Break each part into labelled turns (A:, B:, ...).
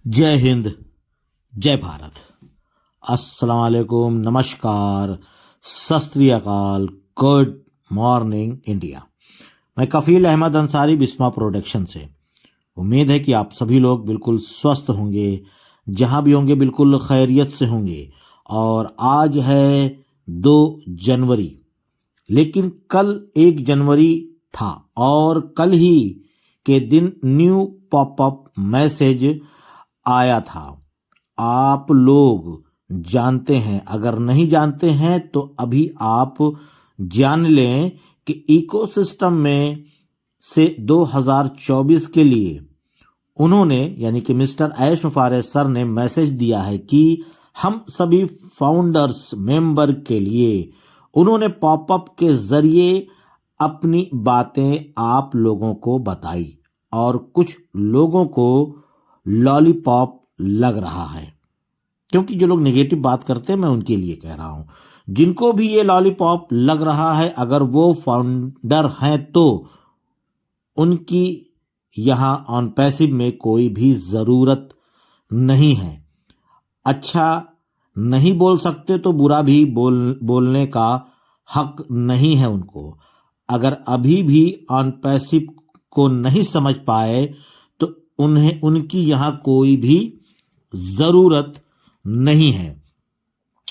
A: जय हिंद, जय भारत। अस्सलाम वालेकुम, नमस्कार, सत श्री अकाल, गुड मॉर्निंग इंडिया। मैं कफील अहमद अंसारी, बिस्मा प्रोडक्शन से। उम्मीद है कि आप सभी लोग बिल्कुल स्वस्थ होंगे, जहां भी होंगे बिल्कुल खैरियत से होंगे। और आज है 2 जनवरी, लेकिन कल 1 जनवरी था और कल ही के दिन न्यू पॉपअप मैसेज आया था। आप लोग जानते हैं, अगर नहीं जानते हैं तो अभी आप जान लें कि इकोसिस्टम में से 2024 के लिए उन्होंने यानी कि मिस्टर ऐश मुफारेज सर ने मैसेज दिया है कि हम सभी फाउंडर्स मेंबर के लिए उन्होंने पॉपअप के जरिए अपनी बातें आप लोगों को बताई और कुछ लोगों को लॉलीपॉप लग रहा है। क्योंकि जो लोग नेगेटिव बात करते हैं, मैं उनके लिए कह रहा हूं, जिनको भी ये लॉलीपॉप लग रहा है, अगर वो फाउंडर हैं तो उनकी यहां ऑन पैसिव में कोई भी जरूरत नहीं है। अच्छा नहीं बोल सकते तो बुरा भी बोलने का हक नहीं है उनको। अगर अभी भी ऑन पैसिव को नहीं समझ पाए तो उन्हें उनकी यहां कोई भी जरूरत नहीं है,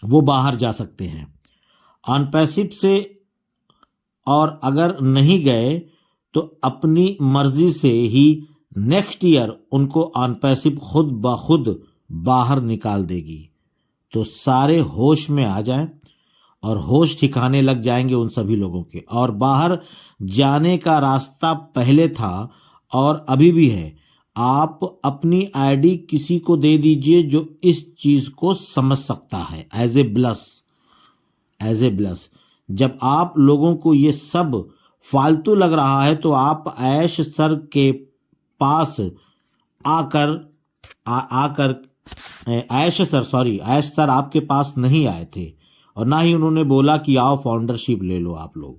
A: वो बाहर जा सकते हैं ऑन पैसिव से। और अगर नहीं गए तो अपनी मर्जी से ही नेक्स्ट ईयर उनको ऑन पैसिव खुद ब खुद बाहर निकाल देगी। तो सारे होश में आ जाएं और होश ठिकाने लग जाएंगे उन सभी लोगों के। और बाहर जाने का रास्ता पहले था और अभी भी है। आप अपनी आईडी किसी को दे दीजिए जो इस चीज को समझ सकता है, एज ए ब्लस। जब आप लोगों को ये सब फालतू लग रहा है तो आप ऐश सर के पास आकर ऐश सर आपके पास नहीं आए थे और ना ही उन्होंने बोला कि आओ फाउंडरशिप ले लो आप लोग।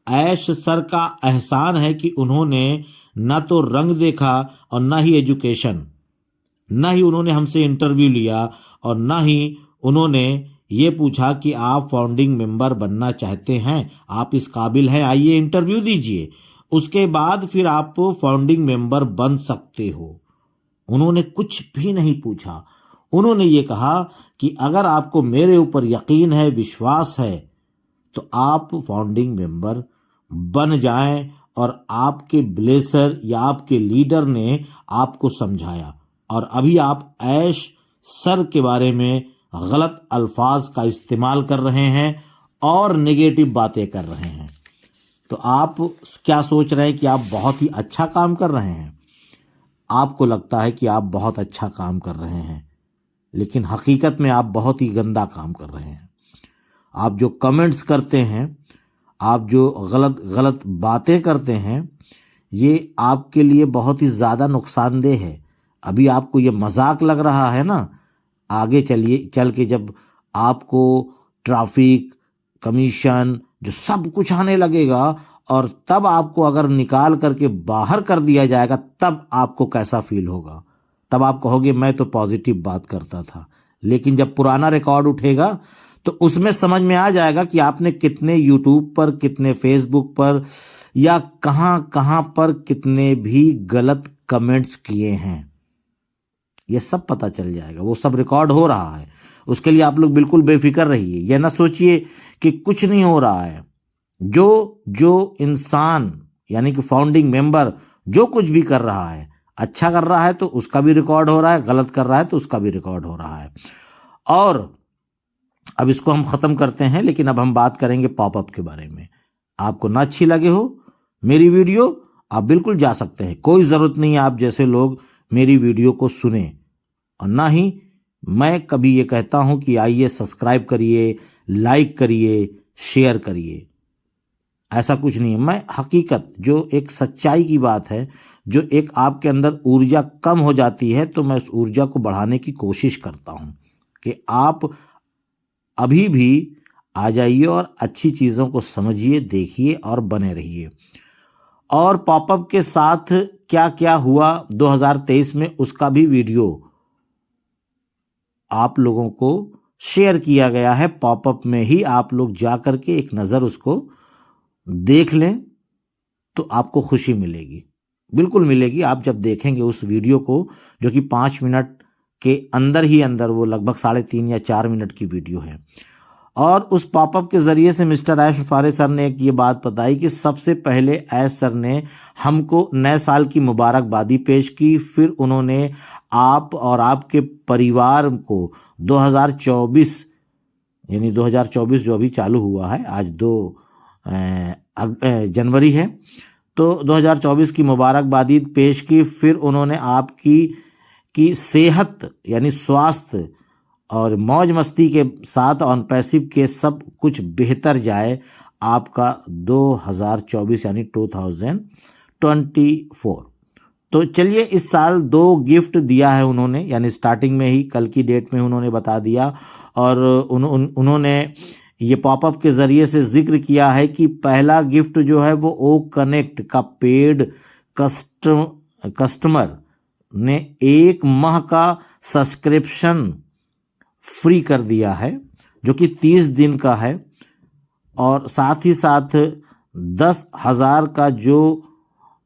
A: ऐश सर का एहसान है कि उन्होंने ना तो रंग देखा और ना ही एजुकेशन, ना ही उन्होंने हमसे इंटरव्यू लिया और ना ही उन्होंने ये पूछा कि आप फाउंडिंग मेंबर बनना चाहते हैं, आप इस काबिल हैं, आइए इंटरव्यू दीजिए, उसके बाद फिर आप फाउंडिंग मेंबर बन सकते हो। उन्होंने कुछ भी नहीं पूछा। उन्होंने ये कहा कि अगर आपको मेरे ऊपर यकीन है, विश्वास है, तो आप फाउंडिंग मेंबर बन जाएं। और आपके ब्लेसर या आपके लीडर ने आपको समझाया और अभी आप ऐश सर के बारे में गलत अल्फाज का इस्तेमाल कर रहे हैं और नेगेटिव बातें कर रहे हैं। तो आप क्या सोच रहे हैं कि आप बहुत ही अच्छा काम कर रहे हैं? आपको लगता है कि आप बहुत अच्छा काम कर रहे हैं, लेकिन हकीकत में आप बहुत ही गंदा काम कर रहे हैं। आप जो कमेंट्स करते हैं, आप जो गलत बातें करते हैं, ये आपके लिए बहुत ही ज़्यादा नुकसानदेह है। अभी आपको ये मजाक लग रहा है ना, आगे चल के जब आपको ट्रैफिक कमीशन जो सब कुछ आने लगेगा और तब आपको अगर निकाल करके बाहर कर दिया जाएगा, तब आपको कैसा फील होगा? तब आप कहोगे मैं तो पॉजिटिव बात करता था। लेकिन जब पुराना रिकॉर्ड उठेगा तो उसमें समझ में आ जाएगा कि आपने कितने यूट्यूब पर, कितने फेसबुक पर या कहां पर कितने भी गलत कमेंट्स किए हैं। यह सब पता चल जाएगा, वो सब रिकॉर्ड हो रहा है। उसके लिए आप लोग बिल्कुल बेफिक्र रहिए। यह ना सोचिए कि कुछ नहीं हो रहा है। जो इंसान यानी कि फाउंडिंग मेंबर जो कुछ भी कर रहा है, अच्छा कर रहा है तो उसका भी रिकॉर्ड हो रहा है, गलत कर रहा है तो उसका भी रिकॉर्ड हो रहा है। और अब इसको हम खत्म करते हैं, लेकिन अब हम बात करेंगे पॉपअप के बारे में। आपको ना अच्छी लगे हो मेरी वीडियो, आप बिल्कुल जा सकते हैं। कोई जरूरत नहीं है आप जैसे लोग मेरी वीडियो को सुने। और ना ही मैं कभी ये कहता हूं कि आइए सब्सक्राइब करिए, लाइक करिए, शेयर करिए। ऐसा कुछ नहीं है। मैं हकीकत, जो एक सच्चाई की बात है, जो एक आपके अंदर ऊर्जा कम हो जाती है, तो मैं उस ऊर्जा को बढ़ाने की कोशिश करता हूं कि आप अभी भी आ जाइए और अच्छी चीज़ों को समझिए, देखिए और बने रहिए। और पॉपअप के साथ क्या क्या हुआ 2023 में उसका भी वीडियो आप लोगों को शेयर किया गया है पॉपअप में ही। आप लोग जा करके एक नज़र उसको देख लें तो आपको खुशी मिलेगी, बिल्कुल मिलेगी। आप जब देखेंगे उस वीडियो को, जो कि 5 मिनट के अंदर ही अंदर, वो लगभग 3.5 या 4 मिनट की वीडियो है। और उस पॉपअप के ज़रिए से मिस्टर ऐश फारे सर ने एक ये बात बताई कि सबसे पहले ऐश सर ने हमको नए साल की मुबारकबादी पेश की, फिर उन्होंने आप और आपके परिवार को 2024 यानी 2024 जो अभी चालू हुआ है, आज 2 जनवरी है, तो 2024 की मुबारकबादी पेश की। फिर उन्होंने आपकी सेहत यानी स्वास्थ्य और मौज मस्ती के साथ ऑन पैसिव के सब कुछ बेहतर जाए आपका 2024 यानी 2024। तो चलिए, इस साल 2 गिफ्ट दिया है उन्होंने, यानी स्टार्टिंग में ही कल की डेट में उन्होंने बता दिया। और उन्होंने ये पॉपअप के ज़रिए से जिक्र किया है कि पहला गिफ्ट जो है वो ओ कनेक्ट का पेड कस्टमर ने 1 माह का सब्सक्रिप्शन फ्री कर दिया है, जो कि 30 दिन का है। और साथ ही साथ 10,000 का जो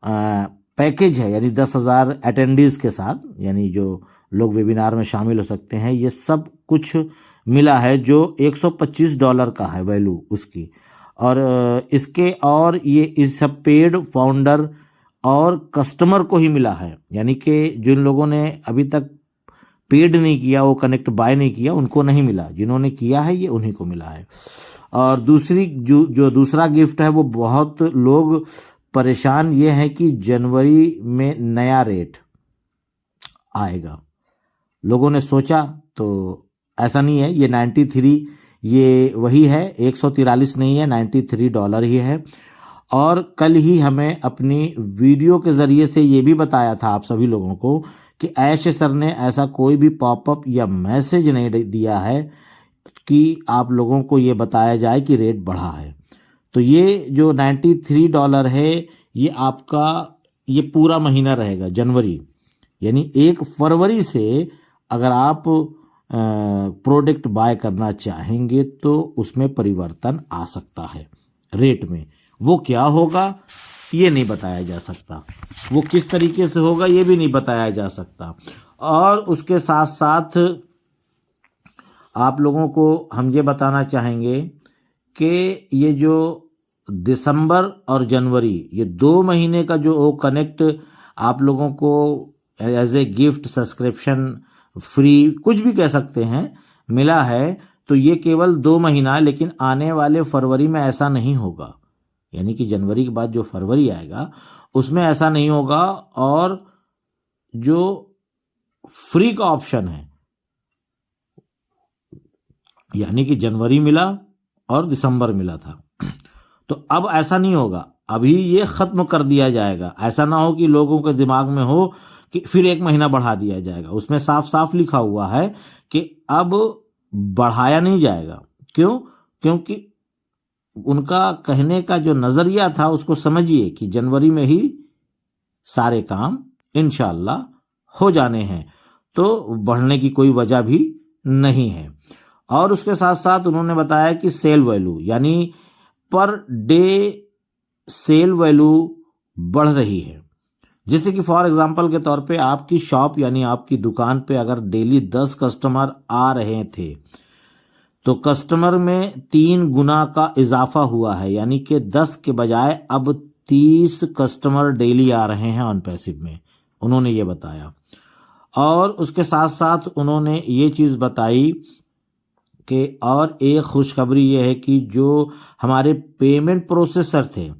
A: पैकेज है, यानी 10,000 अटेंडीज के साथ, यानी जो लोग वेबिनार में शामिल हो सकते हैं, ये सब कुछ मिला है, जो $125 का है वैल्यू उसकी। और इसके और ये इस सब पेड फाउंडर और कस्टमर को ही मिला है, यानी कि जिन लोगों ने अभी तक पेड नहीं किया, वो कनेक्ट बाय नहीं किया, उनको नहीं मिला। जिन्होंने किया है ये उन्हीं को मिला है। और दूसरी जो दूसरा गिफ्ट है, वो बहुत लोग परेशान ये हैं कि जनवरी में नया रेट आएगा। लोगों ने सोचा, तो ऐसा नहीं है, ये 93 ये वही है, 143 नहीं है, $93 ही है। और कल ही हमें अपनी वीडियो के ज़रिए से ये भी बताया था आप सभी लोगों को कि ऐश सर ने ऐसा कोई भी पॉपअप या मैसेज नहीं दिया है कि आप लोगों को ये बताया जाए कि रेट बढ़ा है। तो ये जो $93 है, ये आपका ये पूरा महीना रहेगा जनवरी, यानी 1 फरवरी से अगर आप प्रोडक्ट बाय करना चाहेंगे तो उसमें परिवर्तन आ सकता है रेट में। वो क्या होगा ये नहीं बताया जा सकता, वो किस तरीके से होगा ये भी नहीं बताया जा सकता। और उसके साथ साथ आप लोगों को हम ये बताना चाहेंगे कि ये जो दिसंबर और जनवरी, ये 2 महीने का जो ओ कनेक्ट आप लोगों को as a gift, subscription, free, कुछ भी कह सकते हैं, मिला है, तो ये केवल 2 महीना, लेकिन आने वाले फरवरी में ऐसा नहीं होगा। यानी कि जनवरी के बाद जो फरवरी आएगा उसमें ऐसा नहीं होगा। और जो फ्री का ऑप्शन है, यानी कि जनवरी मिला और दिसंबर मिला था, तो अब ऐसा नहीं होगा, अभी ये खत्म कर दिया जाएगा। ऐसा ना हो कि लोगों के दिमाग में हो कि फिर 1 महीना बढ़ा दिया जाएगा। उसमें साफ साफ लिखा हुआ है कि अब बढ़ाया नहीं जाएगा। क्यों? क्योंकि उनका कहने का जो नजरिया था उसको समझिए कि जनवरी में ही सारे काम इंशाअल्लाह हो जाने हैं, तो बढ़ने की कोई वजह भी नहीं है। और उसके साथ साथ उन्होंने बताया कि सेल वैल्यू, यानी पर डे सेल वैल्यू बढ़ रही है। जैसे कि फॉर एग्जांपल के तौर पे आपकी शॉप यानी आपकी दुकान पे अगर डेली 10 कस्टमर आ रहे थे, तो कस्टमर में 3 गुना का इजाफा हुआ है, यानी कि 10 के बजाय अब 30 कस्टमर डेली आ रहे हैं ऑन पैसिव में, उन्होंने ये बताया। और उसके साथ साथ उन्होंने ये चीज़ बताई कि और एक खुशखबरी ये है कि जो हमारे पेमेंट प्रोसेसर थे,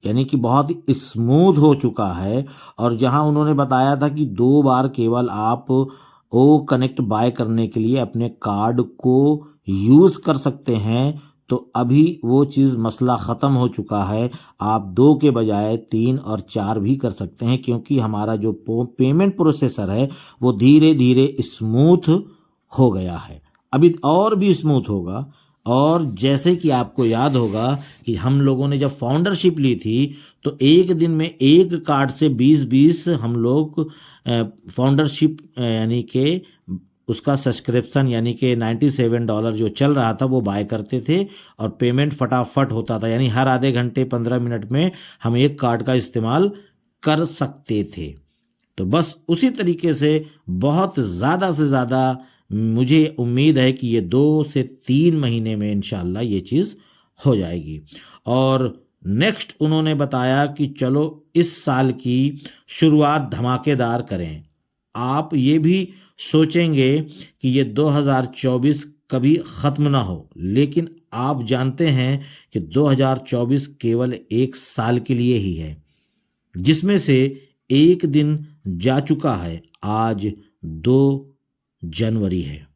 A: यानी कि बहुत स्मूथ हो चुका है। और जहां उन्होंने बताया था कि 2 बार केवल आप ओ कनेक्ट बाय करने के लिए अपने कार्ड को यूज़ कर सकते हैं, तो अभी वो चीज़ मसला ख़त्म हो चुका है। आप 2 के बजाय 3 और 4 भी कर सकते हैं, क्योंकि हमारा जो पेमेंट प्रोसेसर है वो धीरे धीरे स्मूथ हो गया है। अभी और भी स्मूथ होगा और जैसे कि आपको याद होगा कि हम लोगों ने जब फाउंडरशिप ली थी तो एक दिन में एक कार्ड से 20-20 हम लोग फाउंडरशिप यानी कि उसका सब्सक्रिप्शन यानी कि $97 जो चल रहा था वो बाय करते थे और पेमेंट फटाफट होता था, यानी हर आधे घंटे 15 मिनट में हम एक कार्ड का इस्तेमाल कर सकते थे। तो बस उसी तरीके से बहुत ज़्यादा से ज़्यादा मुझे उम्मीद है कि ये 2 से 3 महीने में इंशाल्लाह ये चीज़ हो जाएगी। और नेक्स्ट उन्होंने बताया कि चलो इस साल की शुरुआत धमाकेदार करें। आप ये भी सोचेंगे कि ये 2024 कभी ख़त्म ना हो, लेकिन आप जानते हैं कि 2024 केवल एक साल के लिए ही है, जिसमें से एक दिन जा चुका है। आज 2 जनवरी है।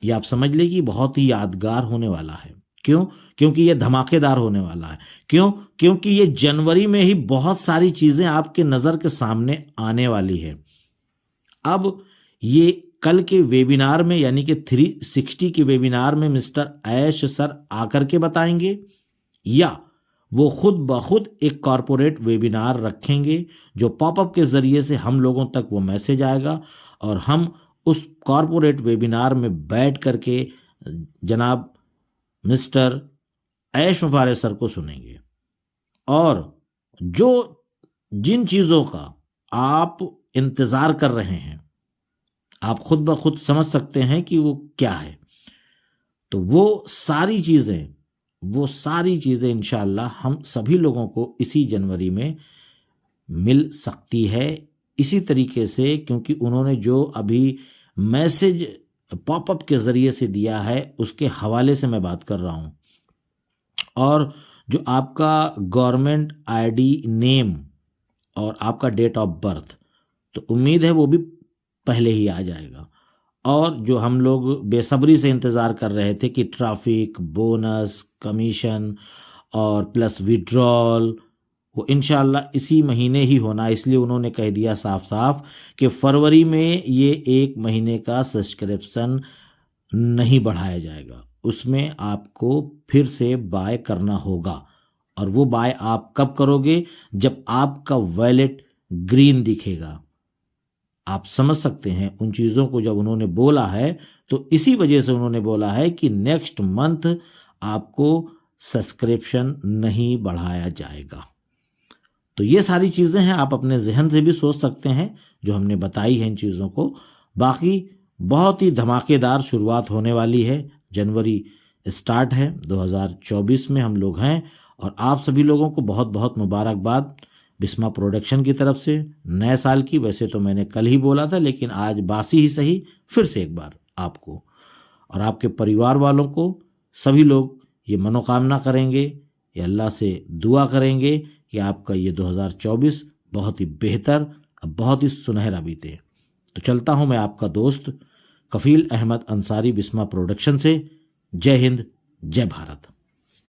A: ये आप समझ लीजिए बहुत ही यादगार होने वाला है। क्यों? क्योंकि ये धमाकेदार होने वाला है। क्यों? क्योंकि ये जनवरी में ही बहुत सारी चीज़ें आपके नज़र के सामने आने वाली है। अब ये कल के वेबिनार में यानी कि 360 के वेबिनार में मिस्टर ऐश सर आकर के बताएंगे, या वो खुद ब खुद एक कॉरपोरेट वेबिनार रखेंगे जो पॉपअप के ज़रिए से हम लोगों तक वो मैसेज आएगा और हम उस कॉरपोरेट वेबिनार में बैठ करके जनाब मिस्टर ऐश मुफारे सर को सुनेंगे। और जो जिन चीज़ों का आप इंतज़ार कर रहे हैं आप खुद ब खुद समझ सकते हैं कि वो क्या है। तो वो सारी चीज़ें इंशाअल्लाह हम सभी लोगों को इसी जनवरी में मिल सकती है। इसी तरीके से, क्योंकि उन्होंने जो अभी मैसेज पॉपअप के ज़रिए से दिया है उसके हवाले से मैं बात कर रहा हूँ। और जो आपका गवर्नमेंट आईडी नेम और आपका डेट ऑफ बर्थ, तो उम्मीद है वो भी पहले ही आ जाएगा। और जो हम लोग बेसब्री से इंतज़ार कर रहे थे कि ट्रैफिक, बोनस, कमीशन और प्लस विड्रॉल, वो इंशाल्लाह इसी महीने ही होना। इसलिए उन्होंने कह दिया साफ साफ कि फरवरी में ये 1 महीने का सब्सक्रिप्शन नहीं बढ़ाया जाएगा, उसमें आपको फिर से बाय करना होगा। और वो बाय आप कब करोगे? जब आपका वैलेट ग्रीन दिखेगा। आप समझ सकते हैं उन चीज़ों को जब उन्होंने बोला है, तो इसी वजह से उन्होंने बोला है कि नेक्स्ट मंथ आपको सब्सक्रिप्शन नहीं बढ़ाया जाएगा। तो ये सारी चीज़ें हैं, आप अपने जहन से भी सोच सकते हैं जो हमने बताई है इन चीज़ों को। बाकी बहुत ही धमाकेदार शुरुआत होने वाली है। जनवरी स्टार्ट है, 2024 में हम लोग हैं और आप सभी लोगों को बहुत बहुत मुबारकबाद बिस्मा प्रोडक्शन की तरफ से नए साल की। वैसे तो मैंने कल ही बोला था, लेकिन आज बासी ही सही फिर से एक बार आपको और आपके परिवार वालों को सभी लोग ये मनोकामना करेंगे, ये अल्लाह से दुआ करेंगे कि आपका ये 2024 बहुत ही बेहतर, बहुत ही सुनहरा बीते। तो चलता हूँ मैं आपका दोस्त कफील अहमद अंसारी बिस्मा प्रोडक्शन से। जय हिंद, जय भारत।